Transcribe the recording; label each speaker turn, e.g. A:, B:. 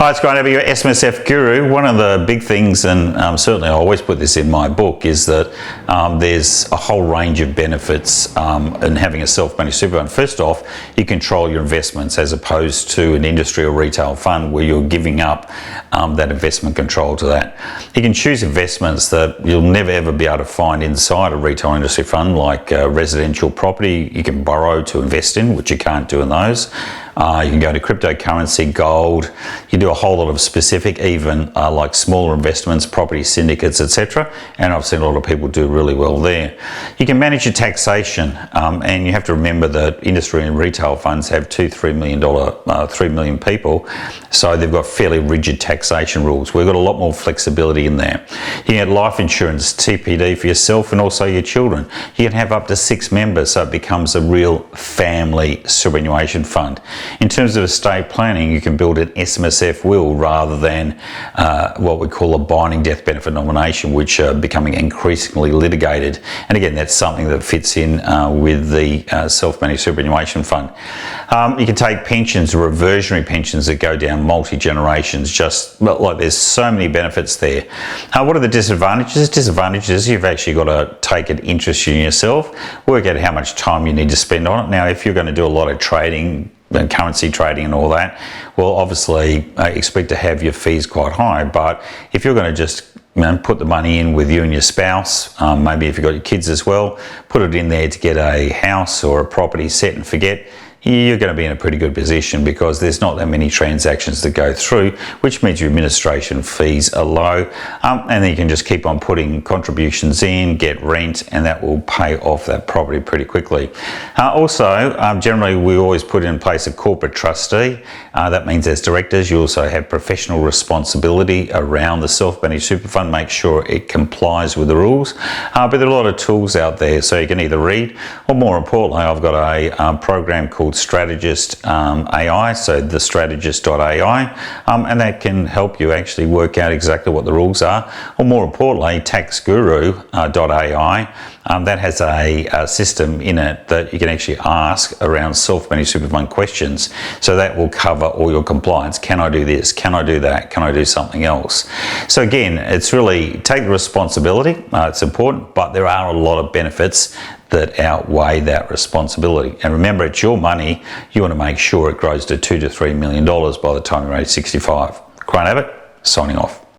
A: Hi, it's Grant, your SMSF guru. One of the big things, and certainly I always put this in my book, is that there's a whole range of benefits in having a self-managed super fund. First off, you control your investments as opposed to an industry or retail fund where you're giving up that investment control to that. You can choose investments that you'll never ever be able to find inside a retail industry fund, like residential property you can borrow to invest in, which you can't do in those. You can go to cryptocurrency, gold. You do a whole lot of specific, even like smaller investments, property syndicates, etc. And I've seen a lot of people do really well there. You can manage your taxation, and you have to remember that industry and retail funds have $3 million people, so they've got fairly rigid taxation rules. We've got a lot more flexibility in there. You can get life insurance, TPD for yourself and also your children. You can have up to 6 members, so it becomes a real family superannuation fund. In terms of estate planning, you can build an SMSF will rather than what we call a binding death benefit nomination, which are becoming increasingly litigated. And again, that's something that fits in with the self-managed superannuation fund. You can take pensions, reversionary pensions that go down multi-generations, just like there's so many benefits there. What are the disadvantages? Disadvantages, you've actually got to take an interest in yourself, work out how much time you need to spend on it. Now, if you're going to do a lot of trading, and currency trading and all that, well, obviously expect to have your fees quite high. But if you're going to just put the money in with you and your spouse, maybe if you've got your kids as well, put it in there to get a house or a property, set and forget, you're going to be in a pretty good position because there's not that many transactions that go through, which means your administration fees are low, and then you can just keep on putting contributions in, get rent, and that will pay off that property pretty quickly. Generally we always put in place a corporate trustee. That means as directors you also have professional responsibility around the self-managed super fund, make sure it complies with the rules. But there are a lot of tools out there, so you can either read, or more importantly, I've got a program called Strategist.ai, so the Strategist.ai, and that can help you actually work out exactly what the rules are. Or more importantly, TaxGuru.ai, that has a system in it that you can actually ask around self-managed super fund questions. So that will cover all your compliance. Can I do this? Can I do that? Can I do something else? So again, it's really take the responsibility. It's important, but there are a lot of benefits that outweigh that responsibility. And remember, it's your money. You want to make sure it grows to $2 to $3 million by the time you're age 65. Grant Abbott, signing off.